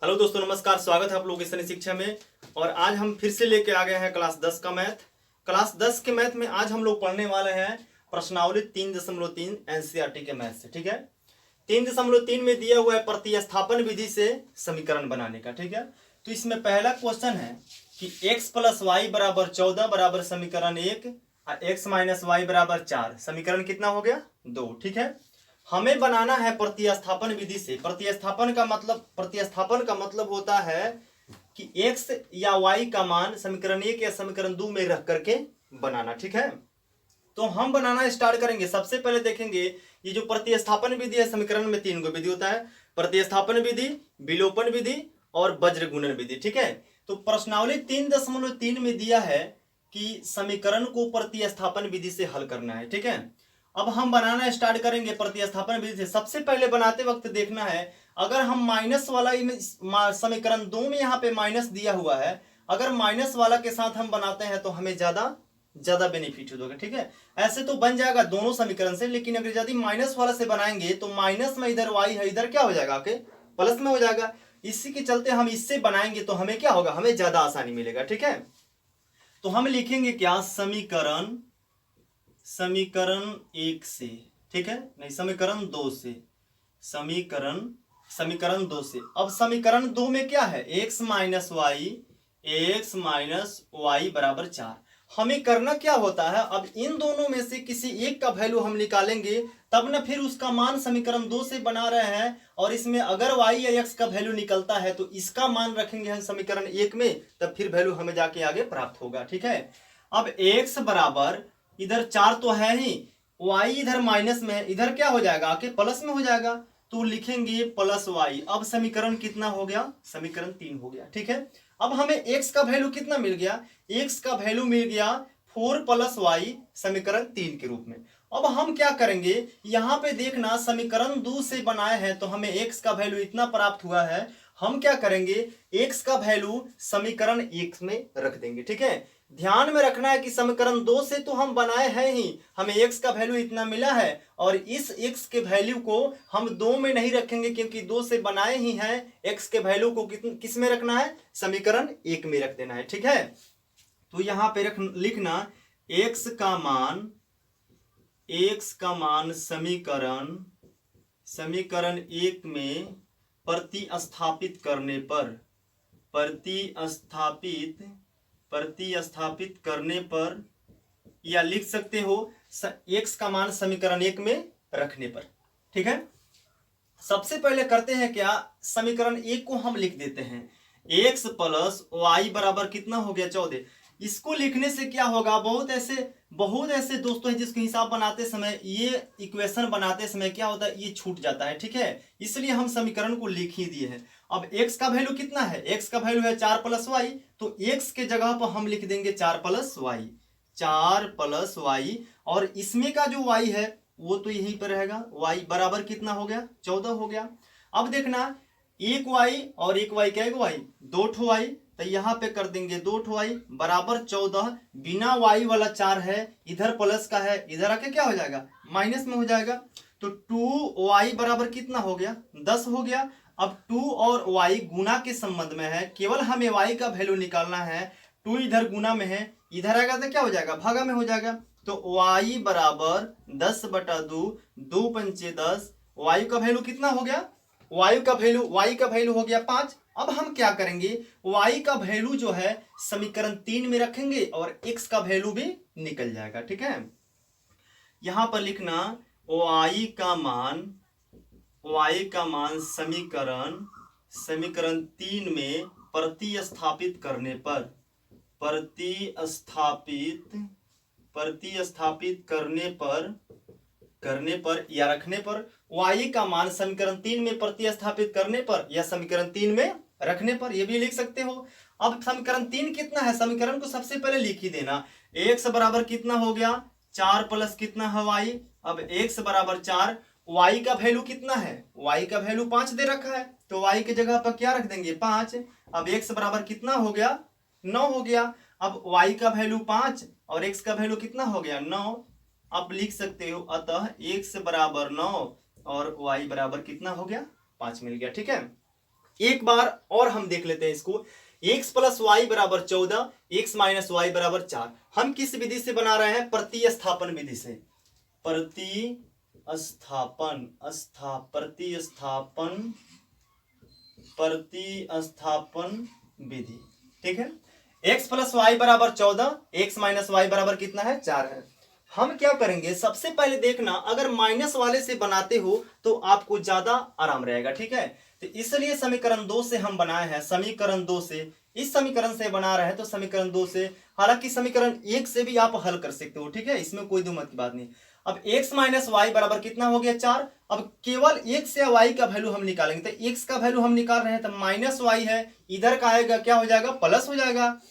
Hello दोस्तों, नमस्कार। स्वागत है आप लोगों के सनी शिक्षा में। और आज हम फिर से लेके आ गए हैं क्लास 10 का मैथ। क्लास 10 के मैथ में आज हम लोग पढ़ने वाले हैं प्रश्नावली 3.3 एनसीईआरटी के मैथ से। ठीक है, 3.3 में दिया हुआ है प्रतिस्थापन विधि से समीकरण बनाने का। ठीक है, तो इसमें पहला क्वेश्चन है कि x प्लस वाई बराबर 14 बराबर समीकरण 1 और x माइनस वाई बराबर 4। समीकरण कितना हो गया? 2। ठीक है, हमें बनाना है प्रतिस्थापन विधि से। प्रतिस्थापन का मतलब होता है कि x या y का मान समीकरण 1 या समीकरण 2 में रख करके बनाना। ठीक है, तो हम बनाना स्टार्ट करेंगे। सबसे पहले देखेंगे ये जो प्रतिस्थापन विधि है, समीकरण में 3 गो विधि होता है: प्रतिस्थापन विधि, विलोपन विधि और वज्र गुणन विधि। ठीक है, तो प्रश्नावली 3.3 में दिया है कि समीकरण को प्रतिस्थापन विधि से हल करना है। ठीक है, अब हम बनाना स्टार्ट करेंगे प्रतिस्थापन विधि से। सबसे पहले बनाते वक्त देखना है, अगर हम माइनस वाला समीकरण 2 में यहाँ पे माइनस दिया हुआ है, अगर माइनस वाला के साथ हम बनाते हैं तो हमें ज्यादा बेनिफिट होगा। ठीक है, ऐसे तो बन जाएगा दोनों समीकरण से, लेकिन अगर यदि माइनस वाला से बनाएंगे तो माइनस में इधर y है, इधर क्या हो जाएगा आके प्लस में हो जाएगा। इसी के चलते हम इससे बनाएंगे तो हमें क्या होगा, हमें ज्यादा आसानी मिलेगा। ठीक है, तो हम लिखेंगे क्या, समीकरण 1 से। ठीक है, नहीं, समीकरण 2 से। समीकरण 2 से। अब समीकरण 2 में क्या है, x माइनस वाई बराबर 4। हमें करना क्या होता है, अब इन दोनों में से किसी एक का वैल्यू हम निकालेंगे, तब ना फिर उसका मान समीकरण 2 से बना रहे हैं, और इसमें अगर y या x का वैल्यू निकलता है तो इसका मान रखेंगे हम समीकरण 1 में, तब फिर वैल्यू हमें जाके आगे प्राप्त होगा। ठीक है, अब x बराबर, इधर 4 तो है ही, y इधर माइनस में है, इधर क्या हो जाएगा आके प्लस में हो जाएगा, तो लिखेंगे प्लस वाई। अब समीकरण कितना हो गया, समीकरण 3 हो गया। ठीक है, अब हमें x का वैल्यू कितना मिल गया, x का वैल्यू मिल गया 4 प्लस वाई समीकरण 3 के रूप में। अब हम क्या करेंगे, यहां पे देखना समीकरण 2 से बनाए हैं तो हमें x का वैल्यू इतना प्राप्त हुआ है। हम क्या करेंगे, x का वैल्यू समीकरण 1 में रख देंगे। ठीक है, ध्यान में रखना है कि समीकरण 2 से तो हम बनाए हैं ही, हमें x का वैल्यू इतना मिला है, और इस x के वैल्यू को हम 2 में नहीं रखेंगे क्योंकि 2 से बनाए ही हैं। x के वैल्यू को किस में रखना है, समीकरण 1 में रख देना है। ठीक है, तो यहां पे लिखना x का मान समीकरण 1 में प्रतिस्थापित करने पर या लिख सकते हो x का मान समीकरण 1 में रखने पर। ठीक है, सबसे पहले करते हैं क्या, समीकरण 1 को हम लिख देते हैं, x प्लस वाई बराबर कितना हो गया 14। इसको लिखने से क्या होगा, बहुत ऐसे दोस्तों हैं जिसको हिसाब बनाते समय, ये इक्वेशन बनाते समय क्या होता है, ये छूट जाता है। ठीक है, इसलिए हम समीकरण को लिख ही दिए हैं। अब x का वैल्यू कितना है, x का वैल्यू है 4 प्लस वाई, तो x के जगह पर हम लिख देंगे 4 प्लस वाई, और इसमें का जो y है वो तो यहीं पर रहेगा। y बराबर कितना हो गया, 14 हो गया। अब देखना, एक y और एक y, क्या y, 2 ठो y, तो यहां पे कर देंगे 2 ठो y बराबर 14। बिना y वाला 4 है, इधर प्लस का है, इधर आके क्या हो जाएगा, माइनस में हो जाएगा। तो 2y बराबर कितना हो गया, 10 हो गया। अब 2 और y गुना के संबंध में है, केवल हमें y का वैल्यू निकालना है। 2 इधर गुना में है, इधर आएगा तो क्या हो जाएगा, भागा में हो जाएगा। तो y बराबर 10/2, 2 पंचे 10। y का वैल्यू कितना हो गया, y का वैल्यू हो गया 5। अब हम क्या करेंगे, y का वैल्यू जो है समीकरण 3 में रखेंगे और x का वैल्यू भी निकल जाएगा। ठीक है, यहां पर लिखना y का मान समीकरण 3 में प्रतिस्थापित करने पर या रखने पर, y का मान समीकरण 3 में प्रतिस्थापित करने पर या समीकरण 3 में रखने पर, ये भी लिख सकते हो। अब समीकरण 3 कितना है, समीकरण को सबसे पहले लिख ही देना। x बराबर कितना हो गया, 4 प्लस कितना है y। अब x बराबर 4, y का वैल्यू कितना है, y का वैल्यू 5 दे रखा है, तो y के जगह पर क्या रख देंगे, 5। अब x बराबर कितना हो गया, 9 हो गया। अब y का वैल्यू 5 और x का वैल्यू कितना हो गया, 9। अब लिख सकते हो, अतः x बराबर 9 और y बराबर कितना हो गया, 5 मिल गया। ठीक है, एक बार और हम देख लेते हैं इसको। x प्लस वाई बराबर 14, x माइनस वाई बराबर 4। हम किस विधि से बना रहे हैं? प्रतिस्थापन विधि से। प्रतिस्थापन विधि, ठीक है। x प्लस वाई बराबर 14, x माइनस वाई बराबर कितना है? 4 है। हम क्या करेंगे, सबसे पहले देखना, अगर माइनस वाले से बनाते हो तो आपको ज्यादा आराम रहेगा, ठीक है। तो इसलिए समीकरण 2 से हम बनाए हैं। समीकरण 2 से, इस समीकरण से बना रहे हैं तो समीकरण 2 से, हालांकि समीकरण 1 से भी आप हल कर सकते हो, ठीक है, इसमें कोई दो मत की बात नहीं। अब x माइनस वाई बराबर कितना हो गया? 4। अब केवल x या y का वैल्यू हम निकालेंगे, तो x का वैल्यू हम निकाल रहे हैं तो माइनस वाई है, इधर का आएगा क्या हो जाएगा? प्लस हो जाएगा।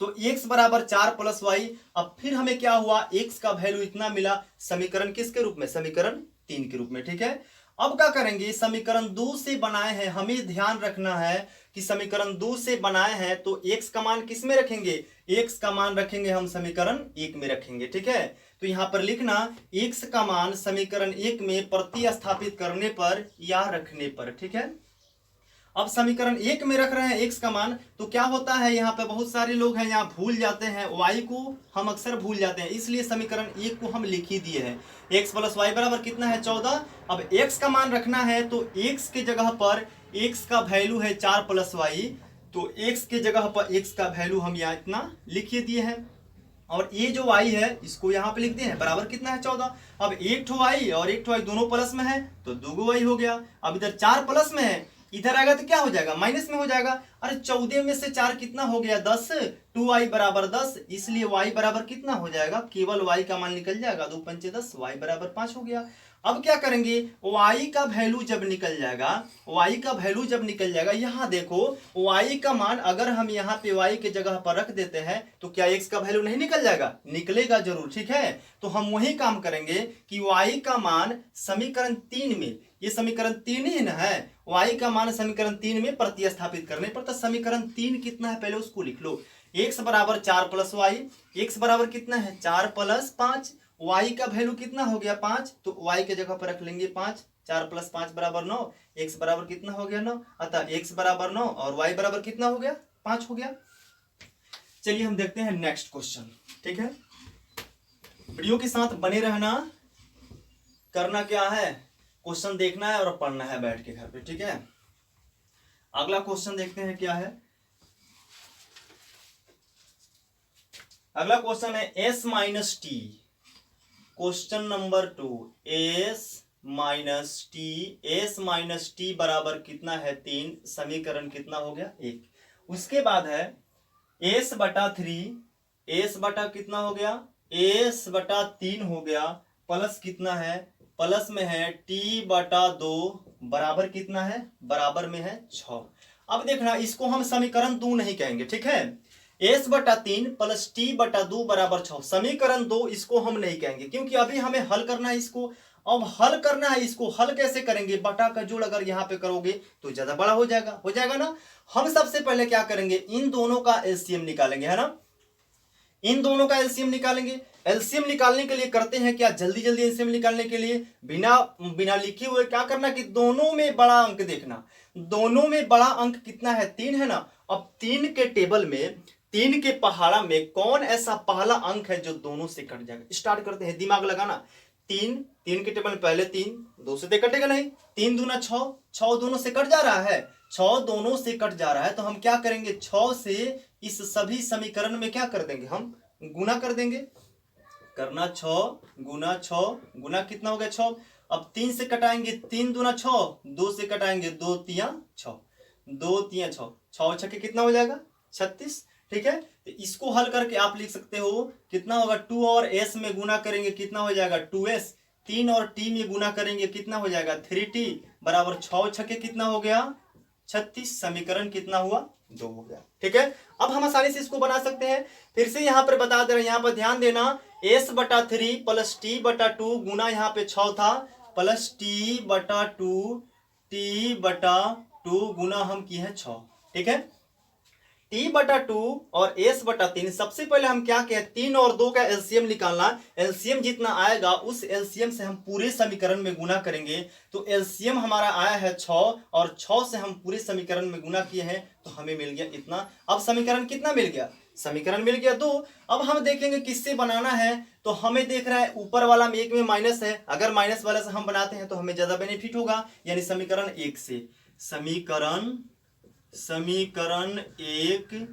तो x बराबर 4 प्लस वाई। अब फिर हमें क्या हुआ? x का वैल्यू इतना मिला, समीकरण किसके रूप में? समीकरण 3 के रूप में, ठीक है। अब क्या करेंगे, समीकरण 2 से बनाए हैं, हमें ध्यान रखना है कि समीकरण 2 से बनाए हैं तो x का मान किस में रखेंगे? x का मान रखेंगे हम समीकरण 1 में रखेंगे, ठीक है। तो यहां पर लिखना x का मान समीकरण 1 में प्रतिस्थापित करने पर या रखने पर, ठीक है। अब समीकरण 1 में रख रहे हैं x का मान, तो क्या होता है, यहाँ पे बहुत सारे लोग हैं यहाँ भूल जाते हैं, y को हम अक्सर भूल जाते हैं, इसलिए समीकरण 1 को हम लिख ही दिए हैं। x प्लस वाई बराबर कितना है? 14। अब x का मान रखना है तो x के जगह पर x का वैल्यू है 4 प्लस वाई, तो x के जगह पर x का वैल्यू हम यहाँ इतना लिख दिए हैं। और ये जो y है इसको यहाँ पे लिख दिए हैं, बराबर कितना है? 14। अब एक ठो y और एक ठो y दोनों प्लस में है तो 2 y हो गया। अब इधर 4 प्लस में है, इधर आएगा तो क्या हो जाएगा? माइनस में हो जाएगा। अरे 14 में से 4 कितना हो गया? 10। 2y बराबर 10, इसलिए y बराबर कितना हो जाएगा? केवल y का मान निकल जाएगा, 2 पंचे 10, y बराबर 5 हो गया। अब क्या करेंगे, y का वैल्यू जब निकल जाएगा, y का वैल्यू जब निकल जाएगा, यहाँ देखो y का मान अगर हम यहाँ पे y के जगह पर रख देते हैं तो क्या x का वैल्यू नहीं निकल जाएगा? निकलेगा जरूर, ठीक है। तो हम वही काम करेंगे कि y का मान समीकरण 3 में, ये समीकरण 3 ही ना है, y का मान समीकरण 3 में प्रतिस्थापित करने पर, तो समीकरण 3 कितना है पहले उसको लिख लो। x बराबर 4 प्लस वाई, x बराबर कितना है? 4 प्लस 5, y का वैल्यू कितना हो गया? 5, तो y के जगह पर रख लेंगे 5, 4 प्लस 5 बराबर 9, x बराबर कितना हो गया? 9, अतः x बराबर 9 और y बराबर कितना हो गया? 5 हो गया। चलिए हम देखते हैं नेक्स्ट क्वेश्चन, ठीक है। वीडियो के साथ बने रहना। करना क्या है, क्वेश्चन देखना है और पढ़ना है बैठ के घर पे, ठीक है। अगला क्वेश्चन देखते हैं क्या है। अगला क्वेश्चन है s minus T. Question number 2, s minus T बराबर कितना है? 3। समीकरण कितना हो गया? 1। उसके बाद है s बटा 3, s बटा कितना हो गया? s बटा 3 हो गया, प्लस कितना है? प्लस में है t बटा 2 बराबर कितना है? बराबर में है 6। अब देखना, इसको हम समीकरण 2 नहीं कहेंगे, ठीक है। s बटा 3 प्लस टी बटा 2 बराबर 6, समीकरण 2 इसको हम नहीं कहेंगे, क्योंकि अभी हमें हल करना है इसको। अब हल करना है इसको, हल कैसे करेंगे? बटा का जोड़ अगर यहाँ पे करोगे तो ज्यादा बड़ा हो जाएगा ना। हम सबसे पहले क्या करेंगे, इन दोनों का एलसीएम निकालेंगे, है ना। इन दोनों का एलसीएम निकालेंगे। एलसीएम निकालने के लिए करते हैं क्या, जल्दी जल्दी एलसीएम निकालने के लिए बिना लिखे हुए क्या करना कि दोनों में बड़ा अंक देखना। दोनों में बड़ा अंक कितना है? 3 है ना। अब 3 के टेबल में, 3 के पहाड़ा में कौन ऐसा पहला अंक है जो दोनों से कट जाएगा? स्टार्ट करते हैं, दिमाग लगाना। 3 के टेबल में पहले 3, 2 से कटेगा नहीं। 3 दूना 6, 6 दोनों से कट जा रहा है, 6 दोनों से कट जा रहा है, तो हम क्या करेंगे, 6 से इस सभी समीकरण में क्या कर देंगे, हम गुना कर देंगे। करना 6 गुना 6, गुना कितना हो गया? 6। अब 3 से कटाएंगे, 3 दूना 6, 2 से कटाएंगे 2 तिया 6, 2 तिया 6, 6 छक्के कितना हो जाएगा? 36, ठीक है। तो इसको हल करके आप लिख सकते हो कितना होगा? 2 और s में गुना करेंगे कितना हो जाएगा? 2s। 3 और t में गुना करेंगे कितना हो जाएगा? 3t बराबर 6 छक्के कितना हो गया? 36। समीकरण कितना हुआ? 2 हो गया, ठीक है। अब हम आसानी से इसको बना सकते हैं। फिर से यहाँ पर बता दे रहे हैं, यहाँ पर ध्यान देना, s बटा 3 प्लस t बटा 2 गुना यहाँ पे 6 था, प्लस t बटा 2 गुना हम किए हैं 6, ठीक है। t/2 और s/3। सबसे पहले हम क्या किया, 3 और 2 का एलसीएम निकालना। एलसीएम जितना आएगा उस एलसीएम से हम पूरे समीकरण में गुना करेंगे। तो एलसीएम हमारा आया है 6 और 6 से हम पूरे समीकरण में गुना किए हैं तो हमें मिल गया इतना। अब समीकरण कितना मिल गया, समीकरण मिल गया 2। अब हम देखेंगे किससे बनाना है, तो हमें देख रहा है ऊपर वाला में 1 में माइनस है, अगर माइनस वाला से हम बनाते हैं तो हमें ज्यादा बेनिफिट होगा, यानी समीकरण 1 से। समीकरण 1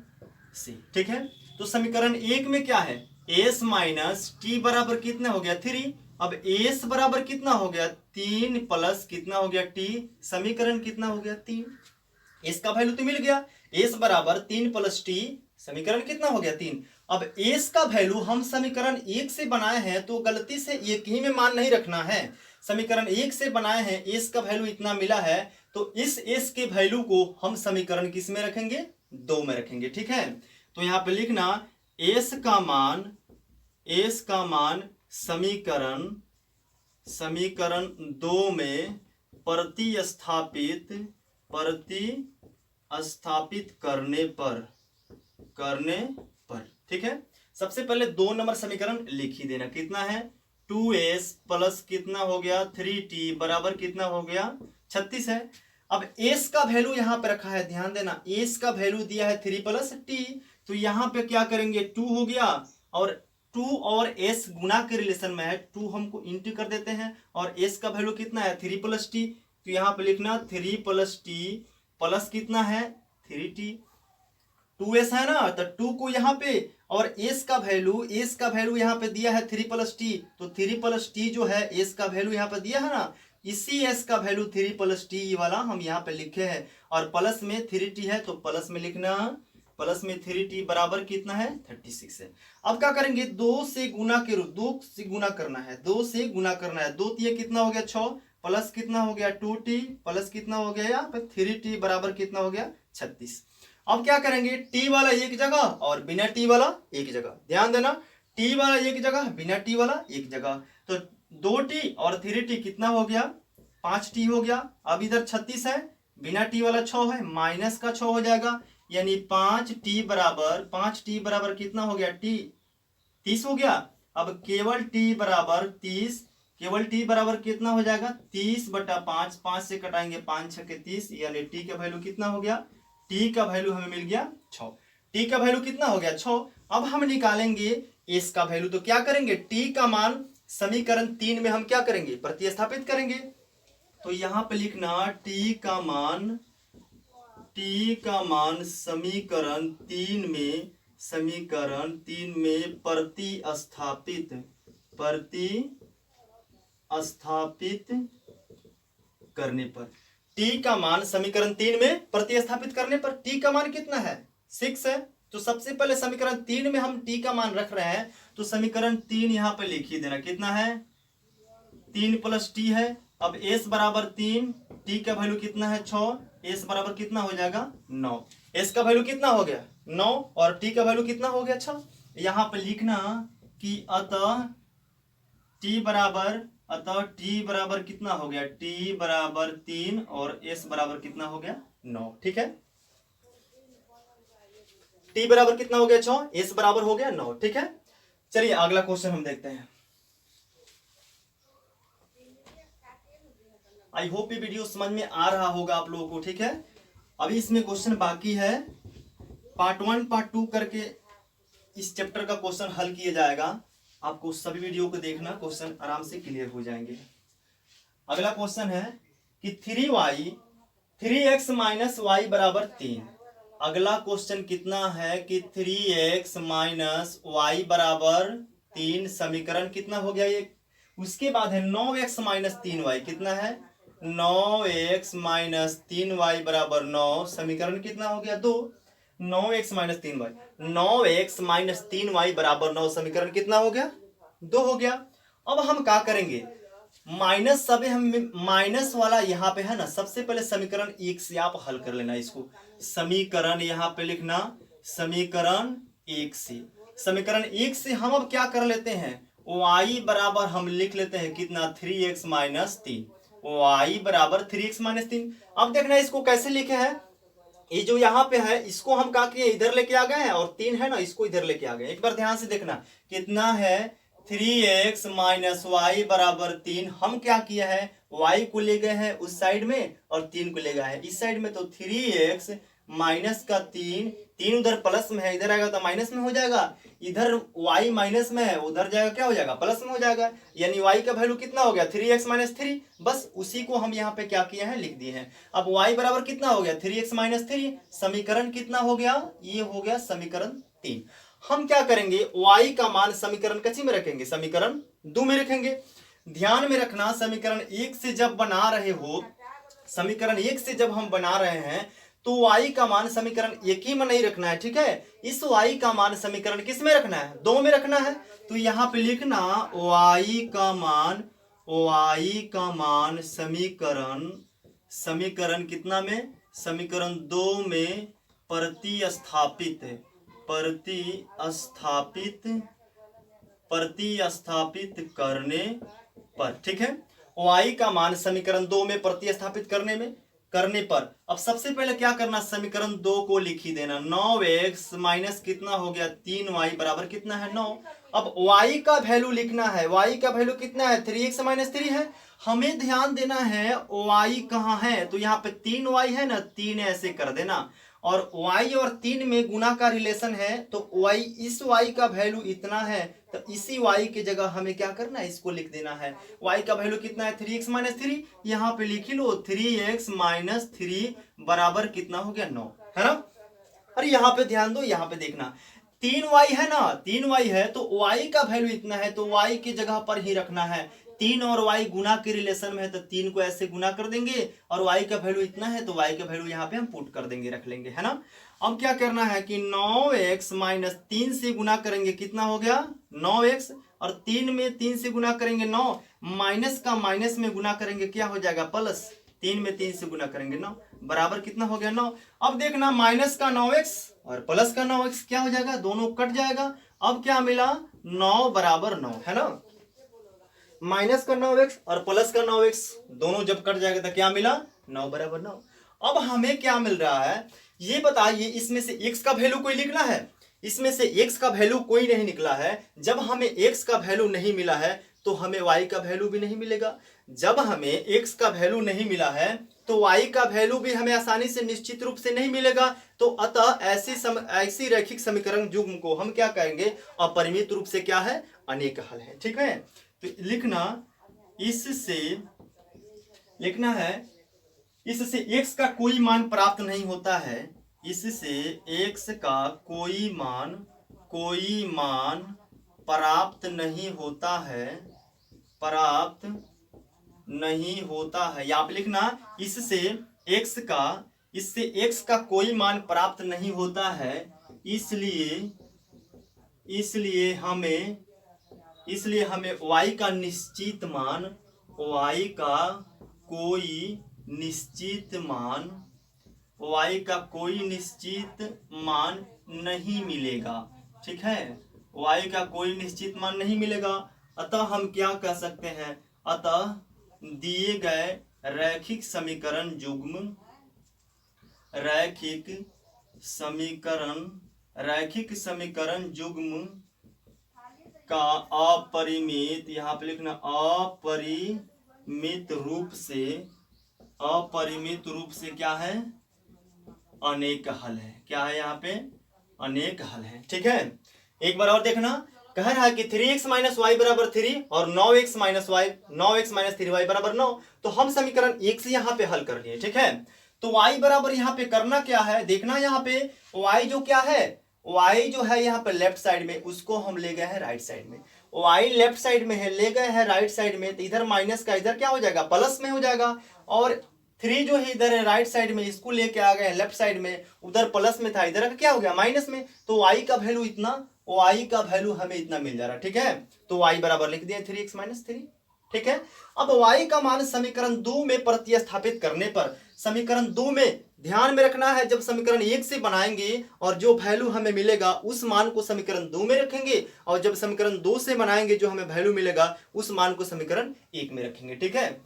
से, ठीक है। तो समीकरण 1 में क्या है, s माइनस टी बराबर कितना हो गया 3। अब s बराबर कितना हो गया 3 प्लस कितना हो गया t, समीकरण कितना हो गया 3। s का वैल्यू तो मिल गया, s बराबर 3 प्लस t, समीकरण कितना हो गया 3। अब s का वैल्यू हम समीकरण 1 से बनाए हैं तो गलती से एक ही में मान नहीं रखना है। समीकरण 1 से बनाए हैं, s का वैल्यू इतना मिला है तो इस s के वैल्यू को हम समीकरण किस में रखेंगे, 2 में रखेंगे, ठीक है। तो यहां पे लिखना s का मान समीकरण 2 में प्रतिस्थापित करने पर, ठीक है। सबसे पहले 2 नंबर समीकरण लिख ही देना, कितना है 2s प्लस कितना हो गया 3t बराबर कितना हो गया 36 है। अब s का वैल्यू यहां पे रखा है, ध्यान देना, s का वैल्यू दिया है 3 प्लस t, तो यहां पे क्या करेंगे 2 हो गया और 2 और s गुना के रिलेशन में है, 2 हमको इंटू कर देते हैं और s का वैल्यू कितना है 3 प्लस t, तो यहां पे लिखना 3 प्लस t प्लस कितना है 3t, 2s है ना, तो 2 को यहाँ पे और s का वैल्यू यहाँ पे दिया है 3 प्लस टी, तो 3 प्लस टी जो है s का वैल्यू यहाँ पे दिया है ना, इसी s का वैल्यू 3 प्लस टी वाला हम यहाँ पे लिखे हैं और प्लस में 3t है तो प्लस में लिखना, प्लस में 3t बराबर कितना है 36 है। अब क्या करेंगे 2 से गुना के रूप, 2 से गुना करना है, 2 से गुना करना है, 2 तिया कितना हो गया 6 प्लस कितना हो गया 2t प्लस कितना हो गया यहाँ पे 3t बराबर कितना हो गया 36। अब क्या करेंगे t वाला एक जगह और बिना t वाला एक जगह, ध्यान देना t वाला एक जगह बिना t वाला एक जगह, तो 2t और 3t कितना हो गया 5t हो गया। अब इधर 36 है, बिना t वाला 6 है, माइनस का 6 हो जाएगा, यानी 5t बराबर कितना हो गया t 30 हो गया। अब केवल t बराबर 30, केवल t बराबर कितना हो जाएगा 30/5, 5 से कटाएंगे 5 6 के 30, यानी t का वैल्यू कितना हो गया, t का वैल्यू हमें मिल गया 6, t का वैल्यू कितना हो गया 6। अब हम निकालेंगे s का वैल्यू, तो क्या करेंगे t का मान समीकरण 3 में हम क्या करेंगे प्रतिस्थापित करेंगे, तो यहां पे लिखना t का मान समीकरण 3 में प्रतिस्थापित करने पर, t का मान समीकरण 3 में प्रतिस्थापित करने पर t का मान कितना है 6 है, तो सबसे पहले समीकरण 3 में हम t का मान रख रहे हैं तो समीकरण 3 यहां पे लिख ही देना, कितना है 3 प्लस t है। अब s बराबर 3, t का वैल्यू कितना है 6, s बराबर कितना हो जाएगा 9, s का वैल्यू कितना हो गया 9 और t का वैल्यू कितना हो गया 6। यहां पे लिखना कि अतः t बराबर कितना हो गया, t बराबर 3 और s बराबर कितना हो गया 9, ठीक है। t बराबर कितना हो गया 6, s बराबर हो गया 9, ठीक है। चलिए अगला क्वेश्चन हम देखते हैं। आई होप ये वीडियो समझ में आ रहा होगा आप लोगों को, ठीक है। अभी इसमें क्वेश्चन बाकी है, पार्ट 1 पार्ट 2 करके इस चैप्टर का क्वेश्चन हल किया जाएगा। आपको सभी वीडियो को देखना, क्वेश्चन आराम से क्लियर हो जाएंगे। अगला क्वेश्चन है कि 3x माइनस वाई बराबर 3। अगला क्वेश्चन कितना है कि 3x माइनस वाई बराबर 3, समीकरण कितना हो गया ये। उसके बाद है 9x माइनस 3y, कितना है 9x माइनस 3y बराबर 9, समीकरण कितना हो गया 2। 9x minus 3y, 9x minus 3y बराबर 9, समीकरण कितना हो गया 2 हो गया। अब हम क्या करेंगे, माइनस सब हम माइनस वाला यहाँ पे है ना, सबसे पहले समीकरण 1 से आप हल कर लेना इसको। समीकरण यहाँ पे लिखना समीकरण 1 से, समीकरण 1 से हम अब क्या कर लेते हैं, y बराबर हम लिख लेते हैं कितना 3x माइनस 3, y बराबर 3x माइनस 3। अब देखना इसको कैसे लिखे हैं, ये जो यहाँ पे है इसको हम क्या किए, इधर लेके आ गए हैं, और 3 है ना, इसको इधर लेके आ गए। एक बार ध्यान से देखना कितना है, 3x माइनस वाई बराबर 3। हम क्या किया है, y को ले गए हैं उस साइड में और 3 को ले गए हैं इस साइड में। तो 3x माइनस का 3 उधर प्लस में है, इधर आएगा तो माइनस में हो जाएगा। इधर y माइनस में है, उधर जाएगा क्या हो जाएगा, प्लस में हो जाएगा। यानी y का वैल्यू कितना हो गया, 3x माइनस 3। बस उसी को हम यहाँ पे क्या किए हैं, लिख दिए हैं। अब y बराबर कितना हो गया, 3x माइनस 3। समीकरण कितना हो गया, ये हो गया समीकरण 3। हम क्या करेंगे, y का मान समीकरण कच्ची में रखेंगे, समीकरण 2 में रखेंगे। ध्यान में रखना, समीकरण 1 से जब बना रहे हो, समीकरण 1 से जब हम बना रहे हैं तो y का मान समीकरण 1 ही में नहीं रखना है, ठीक है। इस y का मान समीकरण किस में रखना है, 2 में रखना है। तो यहाँ पे लिखना y का मान समीकरण कितना में, समीकरण 2 में प्रतिस्थापित करने पर, ठीक है। y का मान समीकरण 2 में प्रतिस्थापित करने पर अब सबसे पहले क्या करना, समीकरण 2 को लिख ही देना। 9x माइनस कितना हो गया, 3y बराबर कितना है, 9। अब y का वैल्यू लिखना है, y का वैल्यू कितना है, 3x माइनस 3 है। हमें ध्यान देना है y कहाँ है, तो यहाँ पे 3y है ना, 3 ऐसे कर देना, और y और 3 में गुना का रिलेशन है, तो y, इस y का वैल्यू इतना है, तो इसी y की जगह हमें क्या करना है, इसको लिख देना है। y का वैल्यू कितना है, 3x माइनस 3। यहाँ पे लिख लो 3x माइनस 3 बराबर कितना हो गया, 9, है ना। अरे यहाँ पे ध्यान दो, यहाँ पे देखना 3y है ना, 3y है तो y का वैल्यू इतना है, तो y की जगह पर ही रखना है। 3 और y गुना के रिलेशन में है, तो 3 को ऐसे गुना कर देंगे, और y का वैल्यू इतना है तो y का वैल्यू यहाँ पे हम पुट कर देंगे, रख लेंगे, है ना। अब क्या करना है कि 9x माइनस 3 से गुना करेंगे, कितना हो गया 9x, और 3 में 3 से गुना करेंगे 9, माइनस का माइनस में गुना करेंगे क्या हो जाएगा, प्लस। 3 में 3 से गुना करेंगे 9, बराबर कितना हो गया 9। अब देखना माइनस का 9x और प्लस का 9x क्या हो जाएगा, दोनों कट जाएगा। अब क्या मिला, 9 बराबर 9, है ना। माइनस का 9x और प्लस का 9x दोनों जब कट जाएगा तो क्या मिला, 9 बराबर 9। अब हमें क्या मिल रहा है, ये बताइए, इसमें से x का वैल्यू कोई लिखना है, इसमें से x का वैल्यू कोई नहीं निकला है। जब हमें x का वैल्यू नहीं मिला है तो हमें y का वैल्यू भी नहीं मिलेगा। जब हमें x का वैल्यू नहीं मिला है तो y का वैल्यू भी हमें आसानी से निश्चित रूप से नहीं मिलेगा। तो अतः ऐसी रैखिक समीकरण युग्म को हम क्या कहेंगे, अपरिमित रूप से क्या है, अनेक हल है, ठीक है। तो लिखना, इससे लिखना है, इससे x का कोई मान प्राप्त नहीं होता है, इससे x का कोई मान प्राप्त नहीं होता है, यहाँ पे लिखना, इससे x का कोई मान प्राप्त नहीं होता है, इसलिए हमें y का कोई निश्चित मान नहीं मिलेगा, ठीक है। y का कोई निश्चित मान नहीं मिलेगा। अतः हम क्या कह सकते हैं, अतः दिए गए रैखिक समीकरण युग्म का अपरिमित, यहाँ पे लिखना, अपरिमित रूप से क्या है, अनेक हल है। क्या है, यहाँ पे अनेक हल है, ठीक है। एक बार और देखना, कह रहा है कि 3x माइनस वाई बराबर 3 और 9x माइनस 3y बराबर 9। तो हम समीकरण 1 से यहाँ पे हल कर लिए, ठीक है। तो y बराबर यहाँ पे करना क्या है, देखना, यहाँ पे y जो क्या है, y जो है यहाँ पे लेफ्ट साइड में, उसको हम ले गए हैं राइट साइड में। y लेफ्ट साइड में है, ले गए हैं राइट साइड में, तो इधर माइनस का इधर क्या हो जाएगा, प्लस में हो जाएगा। और 3 जो है इधर है राइट साइड में, इसको लेके आ गए लेफ्ट साइड में, उधर प्लस में था, इधर क्या हो गया माइनस में। तो y का वैल्यू इतना, y का वैल्यू हमें इतना मिल जा रहा है, ठीक है। तो y बराबर लिख दिया 3x माइनस 3, ठीक है। अब y का मान समीकरण 2 में प्रतिस्थापित करने पर, समीकरण 2 में ध्यान में रखना है, जब समीकरण 1 से बनाएंगे और जो वैल्यू हमें मिलेगा उस मान को समीकरण 2 में रखेंगे, और जब समीकरण 2 से बनाएंगे जो हमें वैल्यू मिलेगा उस मान को समीकरण 1 में रखेंगे, ठीक है।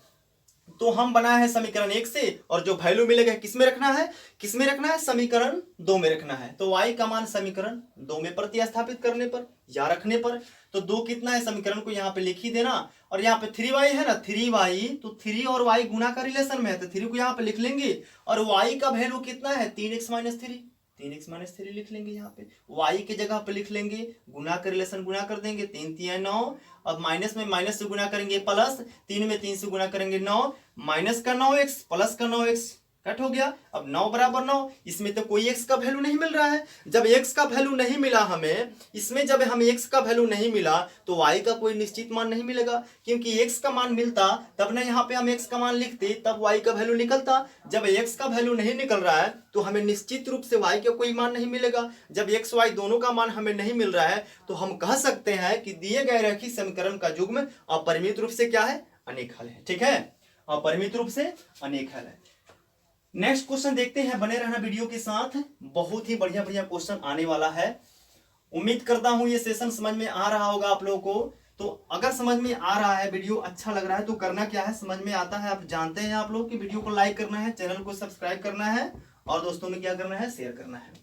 तो हम बनाए हैं समीकरण 1 से, और जो वैल्यू मिलेगा किसमें रखना है, किसमें रखना है, समीकरण 2 में रखना है। तो y का मान समीकरण 2 में प्रतिस्थापित करने पर या रखने पर, तो 2 कितना है, समीकरण को यहाँ पे लिख ही देना, और यहाँ पे 3y है ना, 3y, तो 3 और y गुना का रिलेशन में है, तो 3 को यहाँ पे लिख लेंगे, और y का वैल्यू कितना है, 3x माइनस 3, 3x माइनस 3 लिख लेंगे। यहाँ पे y के जगह पे लिख लेंगे, गुना का रिलेशन गुना कर देंगे, 3 3 9, और माइनस में माइनस से गुना करेंगे प्लस, 3 में 3 से गुना करेंगे 9, माइनस का 9x प्लस का 9x कट हो गया। अब 9 बराबर 9, इसमें तो कोई x का वैल्यू नहीं मिल रहा है। जब x का वैल्यू नहीं मिला हमें, इसमें जब हमें x का वैल्यू नहीं मिला तो y का कोई निश्चित मान नहीं मिलेगा, क्योंकि x का मान मिलता तब ना यहाँ पे हम x का मान लिखते, तब y का वैल्यू निकलता। जब x का वैल्यू नहीं निकल रहा है तो हमें निश्चित रूप से y का कोई मान नहीं मिलेगा। जब x y दोनों का मान हमें नहीं मिल रहा है तो हम कह सकते हैं कि दिए गए रैखिक समीकरण का युग्म अपरिमित रूप से क्या है, अनेक हल है। ठीक है, अपरिमित रूप से अनेक हल है। नेक्स्ट क्वेश्चन देखते हैं, बने रहना वीडियो के साथ, बहुत ही बढ़िया बढ़िया क्वेश्चन आने वाला है। उम्मीद करता हूं ये सेशन समझ में आ रहा होगा आप लोगों को। तो अगर समझ में आ रहा है, वीडियो अच्छा लग रहा है, तो करना क्या है, समझ में आता है, आप जानते हैं आप लोग कि वीडियो को लाइक करना है, चैनल को सब्सक्राइब करना है, और दोस्तों में क्या करना है, शेयर करना है।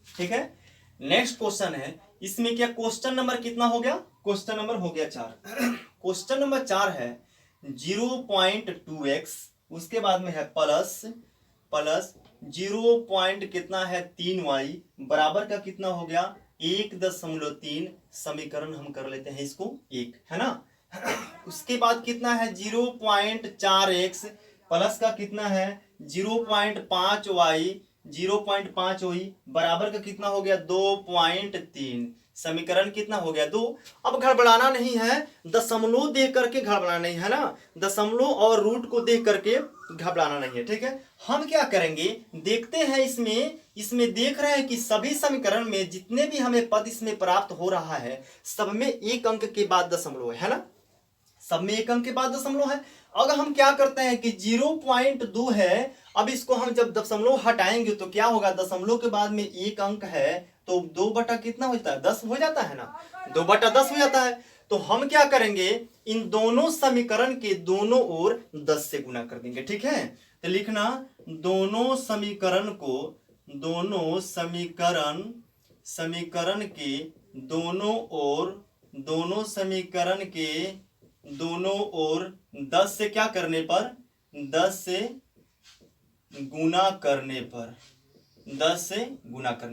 ठीक है, नेक्स्ट क्वेश्चन है, इसमें क्या क्वेश्चन नंबर कितना हो गया, क्वेश्चन नंबर हो गया 4। क्वेश्चन नंबर 4 है 0.2x, उसके बाद में है प्लस 0 कितना है 3y बराबर का कितना हो गया 1.3। समीकरण हम कर लेते हैं इसको 1, है ना। उसके बाद कितना है 0.4x प्लस का कितना है 0.5y, 0.5y बराबर का कितना हो गया 2.3। समीकरण कितना हो गया 2। अब गड़बड़ाना नहीं है, दशमलव देख करके गड़बड़ाना नहीं है ना, दशमलव और रूट को देख करके घबराना नहीं है। ठीक है, हम क्या करेंगे, देखते हैं इसमें देख रहे हैं कि सभी समीकरण में जितने भी हमें पद इसमें प्राप्त हो रहा है, सब में एक अंक के बाद दशमलव है ना, सब में एक अंक के बाद दशमलव है। अगर हम क्या करते हैं कि 0.2 है, अब इसको हम जब दशमलव हटाएंगे तो क्या होगा, दशमलव के बाद में एक अंक है तो 2 बटा कितना होता है 10 हो जाता है ना, 2 बटा 10 हो जाता है। तो हम क्या करेंगे, इन दोनों समीकरण के दोनों ओर 10 से गुना कर देंगे। ठीक है, तो लिखना दोनों समीकरण के दोनों ओर 10 से क्या करने पर, 10 से गुना करने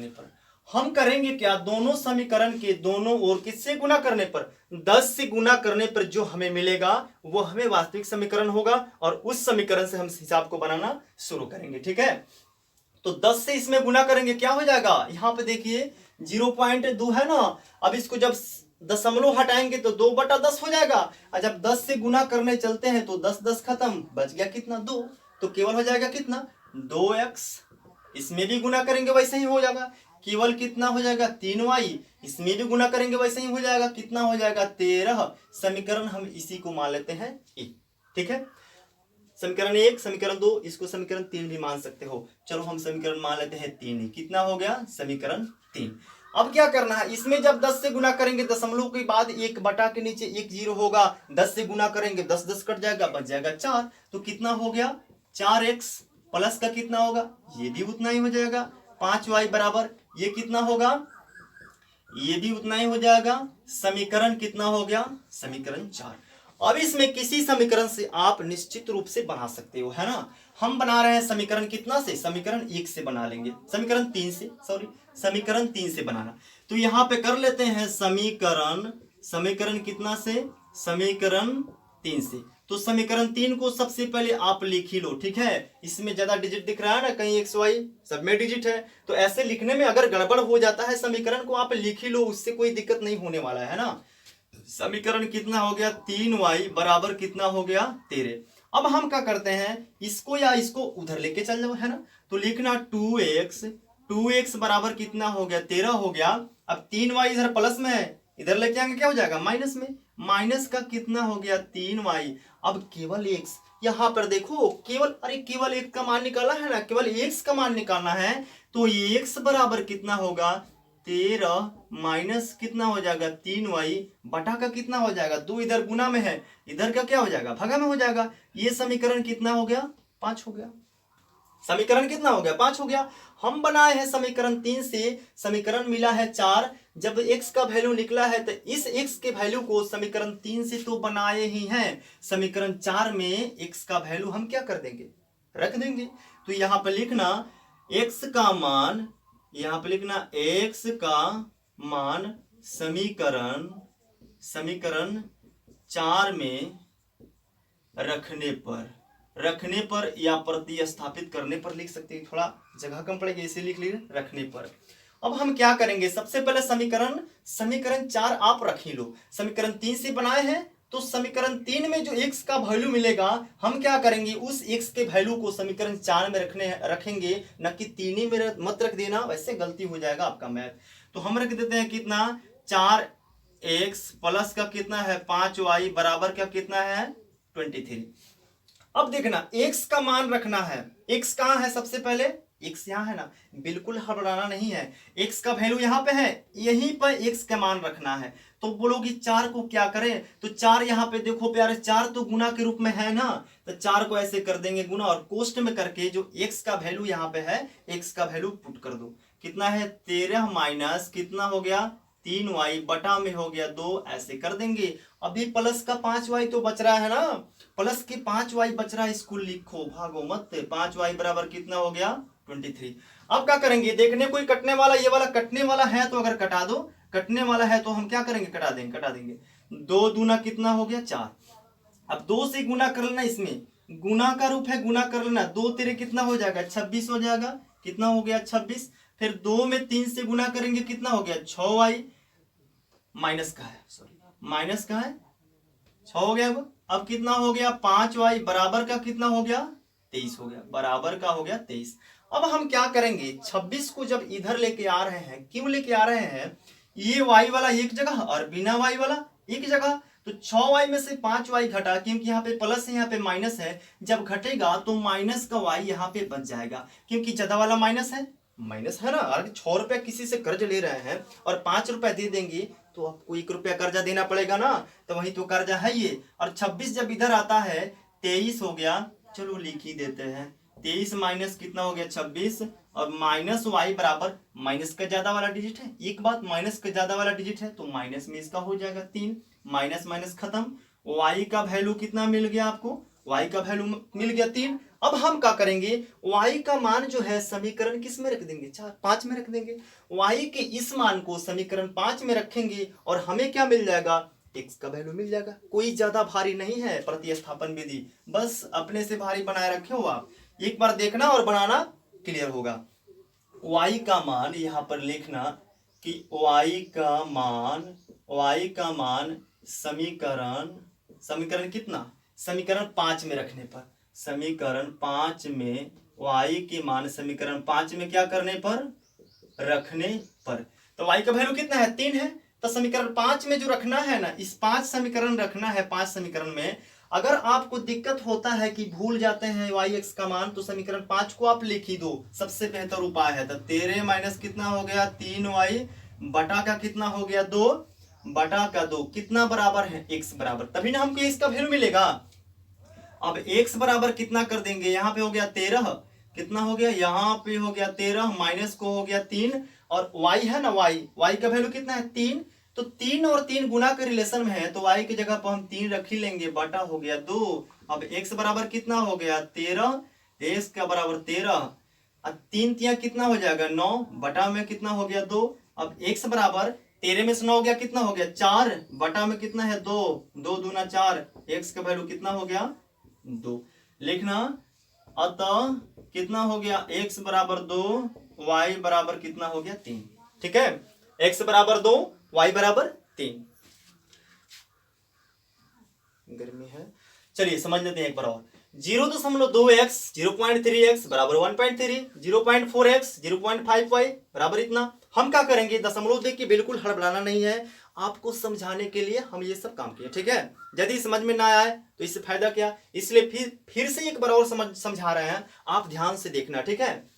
पर हम करेंगे क्या, दोनों समीकरण के दोनों ओर किससे गुना करने पर, 10 से गुना करने पर जो हमें मिलेगा वो हमें वास्तविक समीकरण होगा, और उस समीकरण से हम हिसाब को बनाना शुरू करेंगे। ठीक है, तो 10 से इसमें गुना करेंगे, क्या हो जाएगा, यहाँ पे देखिए 0.2 है ना, अब इसको जब दशमलव हटाएंगे तो 2 बटा 10 हो जाएगा, और जब 10 से गुना करने चलते हैं तो 10 10 खत्म, बच गया कितना 2, तो केवल हो जाएगा कितना 2x। इसमें भी गुना करेंगे वैसे ही हो जाएगा, केवल कितना हो जाएगा 3y, इसमें भी गुना करेंगे वैसे ही हो जाएगा, कितना हो जाएगा 13। समीकरण हम इसी को मान लेते हैं 1। ठीक है, समीकरण 1, समीकरण 2, इसको समीकरण 3 भी मान सकते हो। चलो हम समीकरण मान लेते हैं 3 ही, कितना हो गया समीकरण 3। अब क्या करना है, इसमें जब 10 से गुना करेंगे दशमलव के बाद 1 बटा के नीचे 1 0 होगा, 10 से गुना करेंगे 10 10 कट जाएगा, बच जाएगा 4। तो कितना हो गया 4x प्लस का कितना होगा, ये भी उतना ही हो जाएगा 5y बराबर, ये कितना होगा, ये भी उतना ही हो जाएगा। समीकरण कितना हो गया, समीकरण 4। अब इसमें किसी समीकरण से आप निश्चित रूप से बना सकते हो, है ना। हम बना रहे हैं समीकरण कितना से, समीकरण 1 से बना लेंगे, समीकरण 3 से, समीकरण 3 से बनाना। तो यहां पे कर लेते हैं समीकरण कितना से, समीकरण 3 से। तो समीकरण 3 को सबसे पहले आप लिख ही लो। ठीक है, इसमें ज्यादा डिजिट दिख रहा है ना, कहीं एक्स वाई सब में डिजिट है, तो ऐसे लिखने में अगर गड़बड़ हो जाता है समीकरण को आप लिख ही लो, उससे कोई दिक्कत नहीं होने वाला है ना। समीकरण कितना हो गया 3y बराबर कितना हो गया 13। अब हम क्या करते हैं, इसको या इसको उधर लेके चल जाओ, है ना। तो लिखना 2x बराबर कितना हो गया 13 हो गया। अब 3y इधर प्लस में है, इधर लेके आएंगे क्या हो जाएगा माइनस में, माइनस का कितना हो गया 3y। अब केवल x, यहां पर देखो केवल एक का मान निकालना है ना, केवल x का मान निकालना है। तो x बराबर कितना होगा 13 माइनस कितना हो जाएगा 3y बटा का कितना हो जाएगा 2, इधर गुना में है, इधर का क्या हो जाएगा भगा में हो जाएगा। ये समीकरण कितना हो गया 5 हो गया। समीकरण कितना हो गया 5 हो गया। हम बनाए हैं समीकरण 3 से, समीकरण मिला है 4। जब x का वैल्यू निकला है तो इस x के वैल्यू को समीकरण 3 से तो बनाए ही हैं, समीकरण 4 में x का वैल्यू हम क्या कर देंगे रख देंगे। तो यहां पर लिखना x का मान, यहां पर लिखना x का मान समीकरण 4 में रखने पर या प्रतिस्थापित करने पर लिख सकते हैं, थोड़ा जगह कम पड़ेगी इसे लिख लीजिए रखने पर। अब हम क्या करेंगे, सबसे पहले समीकरण 4 आप रख ही लो। समीकरण 3 से बनाए हैं तो समीकरण 3 में जो x का वैल्यू मिलेगा हम क्या करेंगे उस x के वैल्यू को समीकरण 4 में रखेंगे, न कि 3 ही में मत रख देना, वैसे गलती हो जाएगा आपका मैथ। तो हम रख देते हैं कितना 4x प्लस का कितना है 5y बराबर का कितना है 23। अब देखना x का मान रखना है, x कहां है सबसे पहले x यहां है ना, बिल्कुल हड़बड़ाना नहीं है, x का वैल्यू यहां पे है, यहीं पर x का मान रखना है। तो बोलोगी 4 को क्या करें, तो 4 यहां पे देखो प्यारे 4 तो गुना के रूप में है ना, तो 4 को ऐसे कर देंगे गुना और कोष्ट में करके जो x का वैल्यू यहां पे है x का वैल्यू पुट कर दो। कितना है 13 माइनस कितना हो गया 3y बटा में हो गया 2, ऐसे कर देंगे। अभी प्लस का 5y तो बच रहा है ना, प्लस के 5y बच रहा है, इसको लिखो भागो मत। 5y बराबर कितना हो गया 23। अब क्या करेंगे, देखने कोई कटने वाला, ये वाला कटने वाला है तो अगर कटा दो, कटने वाला है तो हम क्या करेंगे कटा देंगे। 2 दूना कितना हो गया 4। अब 2 से गुना कर लेना, इसमें गुना का रूप है, गुना कर लेना, 2 तेरे कितना हो जाएगा 26 हो जाएगा, कितना हो गया 26। फिर 2 में 3 से गुना करेंगे कितना हो गया 6y माइनस का है, सॉरी माइनस का है 6 हो गया। अब कितना हो गया 5y बराबर का कितना हो गया 23 हो गया, बराबर का हो गया 23। अब हम क्या करेंगे 26 को जब इधर लेके आ रहे हैं, क्यों लेके आ रहे हैं, ये y वाला एक जगह और बिना y वाला एक जगह, तो 6y में से 5y घटा, क्योंकि यहाँ पे प्लस है यहाँ पे माइनस है, जब घटेगा तो माइनस का y यहाँ पे बच जाएगा, क्योंकि ज्यादा वाला माइनस है ना। अगर 6 रुपया किसी से कर्ज ले रहे हैं और 5 रुपया दे देंगे तो आपको 1 रुपया कर्जा देना पड़ेगा ना, तो वही तो कर्जा है ये। और 26 जब इधर आता है 23 हो गया, चलो लिख ही देते हैं 23 माइनस कितना हो गया 26, और माइनस y बराबर माइनस का ज्यादा वाला डिजिट है, एक बात माइनस का ज्यादा वाला डिजिट है तो माइनस में इसका हो जाएगा 3, माइनस माइनस खत्म। y का वैल्यू कितना मिल गया आपको, y का वैल्यू मिल गया 3। अब हम क्या करेंगे y का मान जो है समीकरण किस में रख देंगे 5 में रख देंगे, y के इस मान को समीकरण 5 में रखेंगे और हमें क्या मिल जाएगा x का वैल्यू मिल जाएगा। कोई ज्यादा भारी नहीं है प्रतिस्थापन विधि, बस अपने से भारी बनाए रखे हो आप, एक बार देखना और बनाना क्लियर होगा। y का मान यहां पर लिखना कि y का मान समीकरण कितना समीकरण 5 में रखने पर, समीकरण 5 में y के मान समीकरण 5 में क्या करने पर रखने पर, तो y का वैल्यू कितना है 3 है, तो समीकरण 5 में जो रखना है ना, इस 5 समीकरण रखना है। 5 समीकरण में अगर आपको दिक्कत होता है कि भूल जाते हैं yx का मान, तो समीकरण 5 को आप लिख ही दो, सबसे बेहतर उपाय है। तो 13 माइनस कितना हो गया 3y बटा का कितना हो गया 2 बटा का 2, कितना बराबर है x बराबर, तभी ना हमको x का वैल्यू मिलेगा। अब x बराबर कितना कर देंगे, यहाँ पे हो गया 13, कितना हो गया यहाँ पे हो गया 13, माइनस को हो गया 3, और y है ना y का वैल्यू कितना है 3, तो 3 और 3 गुना के रिलेशन में है तो y की जगह पर हम 3 रख ही लेंगे, बटा हो गया 2। अब x बराबर कितना हो गया 13, x का बराबर 13, अब 3 तिया कितना हो जाएगा 9, बटा में कितना हो गया 2। अब x बराबर 13 में से 9 हो गया कितना हो गया 4, बटा में कितना है 2, 2 दूना 4, x का वैल्यू कितना हो गया 2 लिखना। अतः कितना हो गया x बराबर 2, y बराबर कितना हो गया 3, ठीक है, x बराबर 2 y बराबर 3। गर्मी है, चलिए समझ लेते हैं एक बार और। 0.2x 0.3x बराबर 1.3, 0.4x 0.5y बराबर इतना। हम क्या करेंगे दशमलव देख के, बिल्कुल हड़बड़ाना नहीं है, आपको समझाने के लिए हम ये सब काम किए, ठीक है। यदि समझ में ना आए तो इससे फायदा क्या, इसलिए फिर से एक बार और समझा रहे हैं, आप ध्यान से देखना, ठीक है।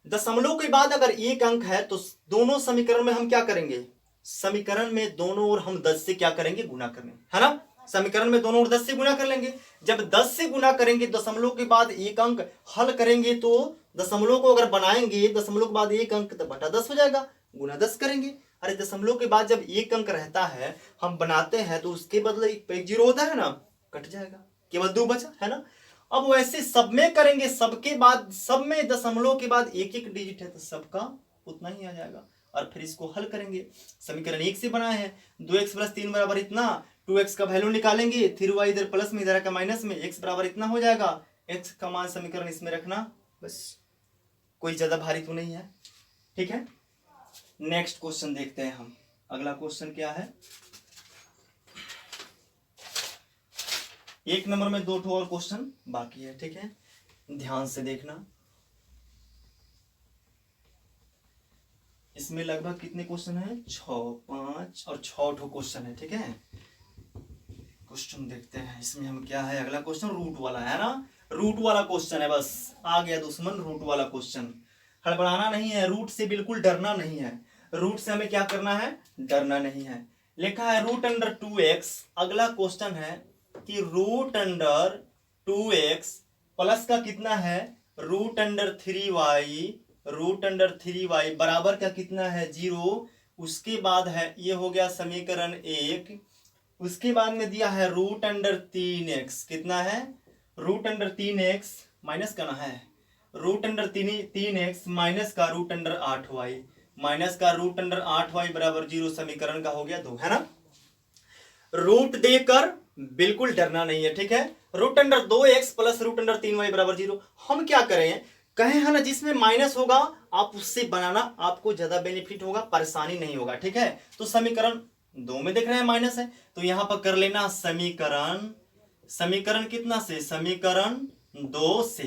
दशमलव के बाद अगर एक अंक है तो दोनों समीकरण में हम क्या करेंगे, समीकरण में दोनों ओर हम 10 से क्या करेंगे, गुना करेंगे, है ना। समीकरण में दोनों ओर 10 से गुना कर लेंगे। जब 10 से गुना करेंगे, दशमलव के बाद एक अंक हल करेंगे, तो दशमलव को अगर बनाएंगे, दशमलव के बाद एक अंक तो बटा 10 हो जाएगा, गुना 10 करेंगे। अरे दशमलव के बाद जब एक अंक रहता है हम बनाते हैं तो उसके बदले एक जीरो होता है ना, कट जाएगा, केवल 2 बचा, है ना। अब वैसे सब में करेंगे, सबके बाद सब में दशमलव के बाद एक एक डिजिट है तो सबका उतना ही आ जाएगा, और फिर इसको हल करेंगे। समीकरण 1 से बनाए हैं, 2x + 3 बराबर इतना, 2x का वैल्यू निकालेंगे, 3y इधर प्लस में इधर का माइनस में, x बराबर इतना हो जाएगा, x का मान समीकरण इसमें रखना, बस कोई ज्यादा भारी तो नहीं है, ठीक है। नेक्स्ट क्वेश्चन देखते हैं हम, अगला क्वेश्चन क्या है। 1 नंबर में 2 और क्वेश्चन बाकी है, ठीक है, ध्यान से देखना। इसमें लगभग कितने क्वेश्चन है, 6, 5 और 6 क्वेश्चन है, ठीक है। क्वेश्चन देखते हैं इसमें हम क्या है। अगला क्वेश्चन रूट वाला है ना, रूट वाला क्वेश्चन है, बस आ गया दुश्मन रूट वाला क्वेश्चन। हड़बड़ाना नहीं है, रूट से बिल्कुल डरना नहीं है, रूट से हमें क्या करना है, डरना नहीं है। लिखा है √2x। अगला क्वेश्चन है कि √2x प्लस का कितना है, √3y, √3y बराबर का कितना है, 0। उसके बाद है, ये हो गया समीकरण 1। उसके बाद में दिया है √3x, कितना है, √3x माइनस करना है, √3x माइनस का √8y, माइनस का √8y बराबर 0, समीकरण का हो गया 2, है ना। रूट देकर बिल्कुल डरना नहीं है, ठीक है। √2x प्लस √3y बराबर 0। हम क्या करें, कहे है ना, जिसमें माइनस होगा आप उससे बनाना, आपको ज्यादा बेनिफिट होगा, परेशानी नहीं होगा, ठीक है। तो समीकरण 2 में देख रहे हैं माइनस है, तो यहां पर कर लेना समीकरण कितना से, समीकरण 2 से।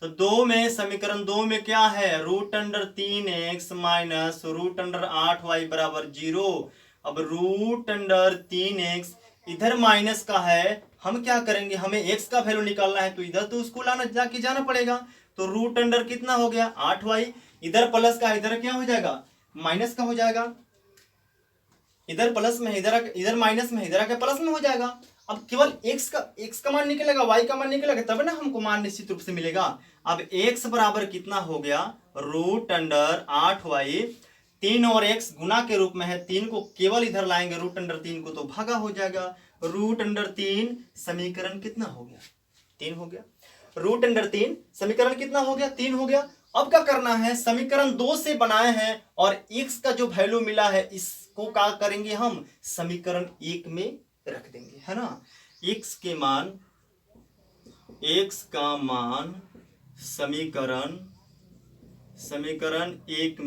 तो 2 में, समीकरण 2 में क्या है, √3x माइनस √8y बराबर 0। अब √3x इधर माइनस का है, हम क्या करेंगे, हमें x का वैल्यू निकालना है, तो इधर तो उसको जाना पड़ेगा। तो √अंडर कितना हो गया, 8y, इधर प्लस का, इधर क्या हो जाएगा, माइनस का हो जाएगा। इधर प्लस में, इधर माइनस में, इधर आके प्लस में हो जाएगा। अब केवल x का मान निकलेगा, y का मान निकलेगा, तब ना हमको मान निश्चित रूप से मिलेगा। अब x बराबर कितना हो गया, √8y, 3 और x गुना के रूप में है, 3 को केवल इधर लाएंगे, √3 को तो भागा हो जाएगा, √3 समीकरण कितना हो गया, 3 हो गया। √3 समीकरण कितना हो गया, 3 हो गया। अब क्या करना है, समीकरण 2 से बनाए हैं और x का जो वैल्यू मिला है इसको क्या करेंगे, हम समीकरण 1 में रख देंगे, है ना। x का मान समीकरण 1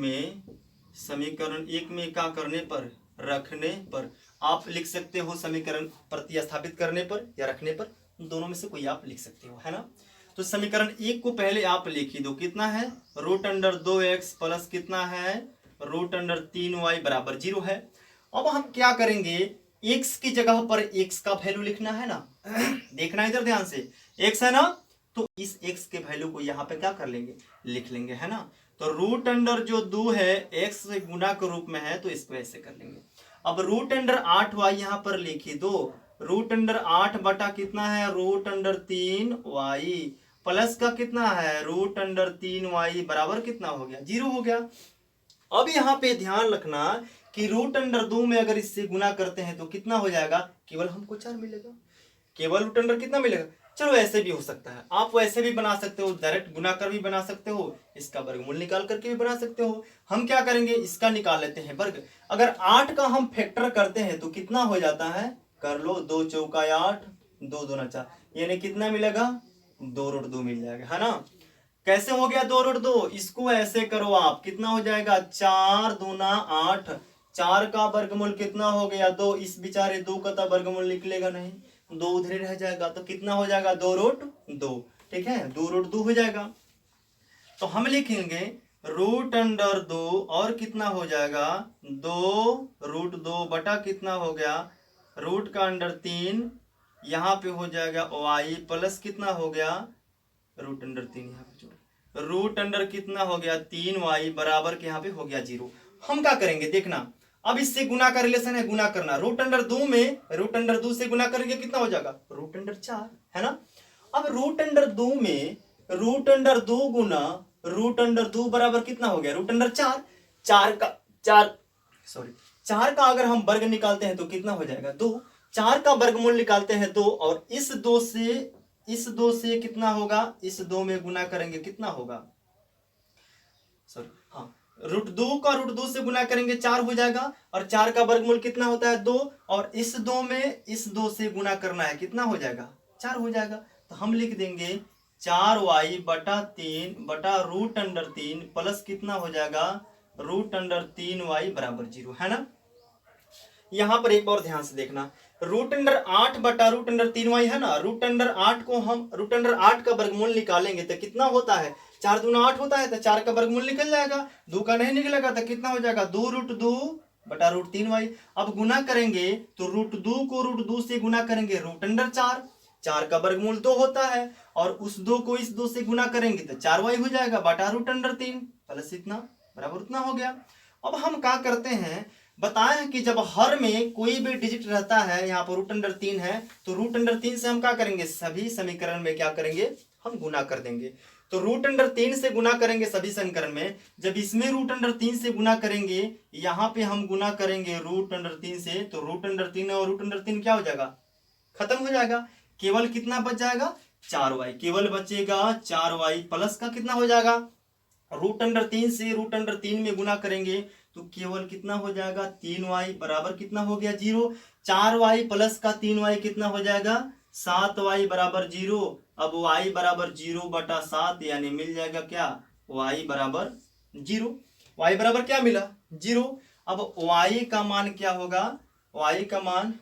में क्या करने पर, रखने पर। आप लिख सकते हो समीकरण प्रतिस्थापित करने पर या रखने पर, दोनों में से कोई आप लिख सकते हो, है ना। तो समीकरण 1 को पहले आप लिख ही दो, कितना है, √2x प्लस कितना है, √3y बराबर 0 है। अब हम क्या करेंगे, x की जगह पर x का वैल्यू लिखना है ना, देखना इधर ध्यान से, x है ना, तो इस x के वैल्यू को यहाँ पे क्या कर लेंगे, लिख लेंगे, है ना। तो √अंडर जो 2 है x से गुना के रूप में है, तो इसको ऐसे कर लेंगे। अब √8y यहाँ पर लिखी दो, √8 बटा कितना है, √3y प्लस का कितना है, √3y बराबर कितना हो गया, 0 हो गया। अब यहाँ पे ध्यान रखना कि √2 में अगर इससे गुना करते हैं तो कितना हो जाएगा, केवल हमको 4 मिलेगा, केवल √अंडर कितना मिलेगा। चलो ऐसे भी हो सकता है, आप वैसे भी बना सकते हो, डायरेक्ट गुना कर भी बना सकते हो, इसका वर्गमूल निकाल करके भी बना सकते हो। हम क्या करेंगे, इसका निकाल लेते हैं वर्ग। अगर 8 का हम फैक्टर करते हैं तो कितना हो जाता है, कर लो, 2 चौका 8, 2 दूना 4, यानी कितना मिलेगा, 2√2 मिल जाएगा, है ना। कैसे हो गया 2√2, इसको ऐसे करो आप, कितना हो जाएगा, 4 दूना 8, 4 का वर्गमूल कितना हो गया, 2, इस बेचारे 2 का वर्गमूल निकलेगा नहीं, 2 उधर रह जाएगा, तो कितना हो जाएगा, 2√2, ठीक है, 2√2 हो जाएगा। तो हम लिखेंगे √2 और कितना हो जाएगा, 2√2 बटा कितना हो गया, √3, यहाँ पे हो जाएगा y प्लस कितना हो गया, √3 यहाँ पे जोड़, रूट अंडर कितना हो गया 3y बराबर के यहाँ पे हो गया 0। हम क्या करेंगे देखना, अब इससे गुना का रिलेशन है, गुना करना, रूट अंडर 2 में रूट अंडर 2 से गुना करेंगे कितना हो जाएगा रूट अंडर 4, है ना। अब रूट अंडर 2 में रूट अंडर 2 गुना रूट अंडर 2 बराबर कितना हो गया रूट अंडर 4। 4 का अगर हम वर्ग निकालते हैं तो कितना हो जाएगा 2। 4 का वर्गमूल निकालते हैं 2, और इस 2 से कितना होगा, इस 2 में गुना करेंगे कितना होगा, सॉरी हाँ, रूट 2 का रूट 2 से गुना करेंगे 4 हो जाएगा, और 4 का वर्गमूल कितना होता है 2, और इस 2 में इस 2 से गुना करना है कितना हो जाएगा 4 हो जाएगा। तो हम लिख देंगे 4y बटा 3 बटा रूट अंडर 3 प्लस कितना हो जाएगा रूट अंडर 3y बराबर 0, है ना। यहां पर एक और ध्यान से देखना, रूट अंडर 8 बटा रूट अंडर 3y है ना, रूट अंडर 8 को हम रूट अंडर 8 का वर्गमूल निकालेंगे तो कितना होता है 4 दूना 8 होता है, तो 4 का वर्गमूल निकल जाएगा, 2 का नहीं निकलेगा तो कितना हो जाएगा 2 रूट 2 बटा रूट 3y। अब गुना करेंगे तो रूट 2 को रूट 2 से गुना करेंगे रूट अंडर 4, 4 का वर्गमूल 2 होता है, और उस 2 को इस 2 से गुना करेंगे तो 4y हो जाएगा बटा रूट अंडर 3 प्लस इतना बराबर उतना हो गया। अब हम क्या करते हैं, बताया है कि जब हर में कोई भी डिजिट रहता है, यहाँ पर रूट अंडर 3 है, तो रूट अंडर 3 से हम क्या करेंगे सभी समीकरण में क्या करेंगे हम गुना कर देंगे। तो रूट अंडर 3 से गुना करेंगे सभी समीकरण में, जब इसमें रूट अंडर 3 से गुना करेंगे, यहाँ पे हम गुना करेंगे रूट अंडर 3 से, तो रूट अंडर 3 और रूट अंडर 3 क्या हो जाएगा खत्म हो जाएगा, केवल कितना बच जाएगा 4y, केवल बचेगा 4y प्लस का कितना हो जाएगा रूट अंडर 3 से रूट अंडर 3 में गुना करेंगे तो केवल कितना हो जाएगा 3y बराबर कितना हो गया 0। 4y प्लस का 3y कितना हो जाएगा 7y बराबर 0। अब y बराबर 0 बटा 7 यानी मिल जाएगा क्या y बराबर 0। y बराबर क्या मिला 0। अब y का मान क्या होगा, y का मान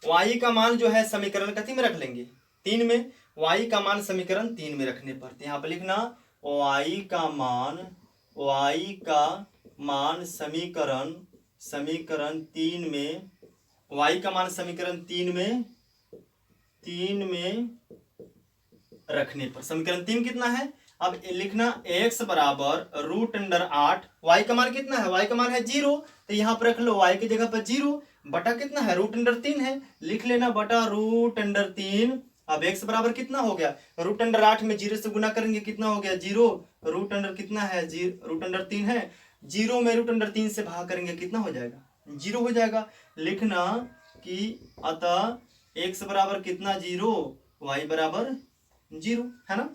y का मान जो है समीकरण कथी में रख लेंगे 3 में, y का मान समीकरण 3 में रखने पर, तो यहाँ पर लिखना y का मान समीकरण 3 में, y का मान समीकरण 3 में रखने पर, समीकरण 3 कितना है, अब लिखना x बराबर रूट अंडर 8, y का मान कितना है, y का मान है 0, तो यहाँ पर रख लो y की जगह पर 0 बटा कितना है रूट अंडर 3 है, लिख लेना बटा रूट अंडर 3। अब x बराबर कितना हो गया रूट अंडर 8 में 0 से गुना करेंगे कितना हो गया 0, रूट अंडर कितना है रूट अंडर 3 है, 0 में रूट अंडर 3 से भाग करेंगे कितना हो जाएगा 0 हो जाएगा। लिखना कि अतः x बराबर कितना 0, y बराबर 0, है ना।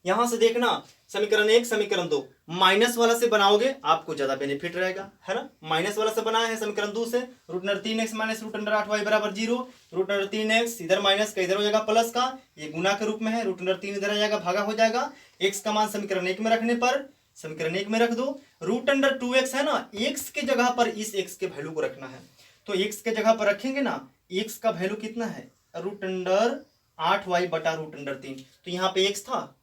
यहां से देखना समीकरण 1 समीकरण 2 माइनस वाला से बनाओगे आपको ज्यादा बेनिफिट रहेगा, है ना। माइनस वाला से बनाया है समीकरण 2 से, root under 3x minus root under 8y बराबर 0, रूट अंडर 3x इधर माइनस का इधर हो जाएगा प्लस का, ये गुना के रूप में है, रूट अंडर 3 इधर आ जाएगा भागा हो जाएगा, x का मान समीकरण 1 में रखने पर समीकरण 1 में रख दो, रूट अंडर 2x है ना, x के जगह पर इस x के वैल्यू को रखना है, तो x के जगह पर रखेंगे ना, x का वैल्यू कितना है रूट अंडर 8y बटा रूट अंडर 3, तो यहाँ पे x था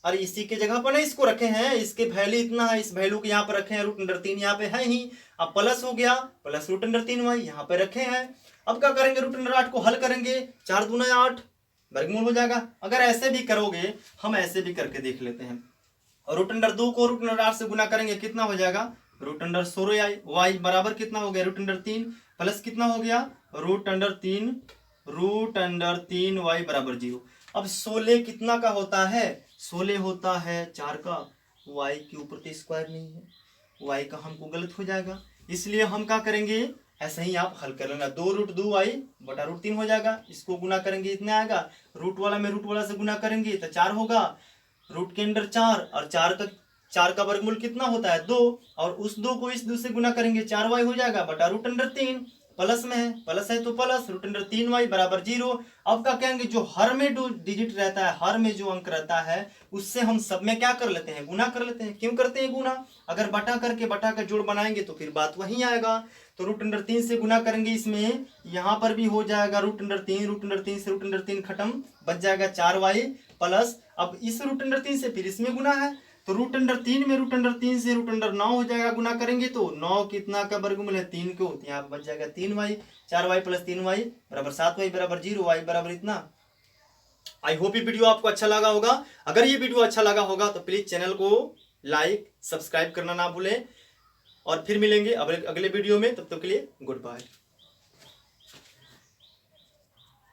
और इसी के जगह पर ना इसको रखे हैं, इसके वैल्यू इतना है, इस वैल्यू को यहाँ पर रखे हैं रूट अंडर 3 यहाँ पे है ही, अब प्लस हो गया प्लस रूट अंडर 3y यहाँ पे रखे हैं। अब क्या करेंगे रूट अंडर 8 को हल करेंगे, 4 दूना 8 वर्गमूल हो जाएगा। अगर ऐसे भी करोगे हम ऐसे भी करके देख लेते हैं, रूट अंडर 2 को रूट अंडर 8 से गुना करेंगे कितना हो जाएगा रूट अंडर 16y बराबर कितना हो गया रूट अंडर 3 प्लस कितना हो गया रूट अंडर 3y बराबर 0। अब 16 कितना का होता है 16 होता है 4 का, y के ऊपर तो स्क्वायर नहीं है, y का हमको गलत हो जाएगा, इसलिए हम क्या करेंगे ऐसे ही आप हल कर लेना, 2 रूट 2y बटा रूट 3 हो जाएगा, इसको गुना करेंगे इतना आएगा, रूट वाला में रूट वाला से गुना करेंगे तो 4 होगा, रूट के अंदर 4 और 4 का वर्गमूल कितना होता है 2, और उस 2 को इस 2 से गुना करेंगे 4y हो जाएगा बटा रूट अंडर 3, प्लस में है प्लस है तो प्लस रूट अंडर 3y बराबर 0। अब क्या कहेंगे जो हर में डिजिट रहता है, हर में जो अंक रहता है उससे हम सब में क्या कर लेते हैं गुना कर लेते हैं। क्यों करते हैं गुना, अगर बटा का जोड़ बनाएंगे तो फिर बात वही आएगा, तो रूट अंडर 3 से गुना करेंगे, इसमें यहाँ पर भी हो जाएगा रूट अंडर 3 से रूट अंडर 3 खत्म, बच जाएगा 4y प्लस, अब इस रूट अंडर 3 से फिर इसमें गुना है तो रूट अंडर 3 में रूट अंडर 3 से रूट अंडर 9 हो जाएगा, गुना करेंगे तो 9 कितना का वर्गमूल है 3 को, तो यहाँ बच जाएगा 3y, 4y प्लस 3y बराबर 7y बराबर 0, y बराबर इतना आई होप ये वीडियो आपको अच्छा लगा होगा। अगर ये वीडियो अच्छा लगा होगा तो प्लीज चैनल को लाइक सब्सक्राइब करना ना भूलें, और फिर मिलेंगे अगले वीडियो में। तब तक के लिए गुड बाय।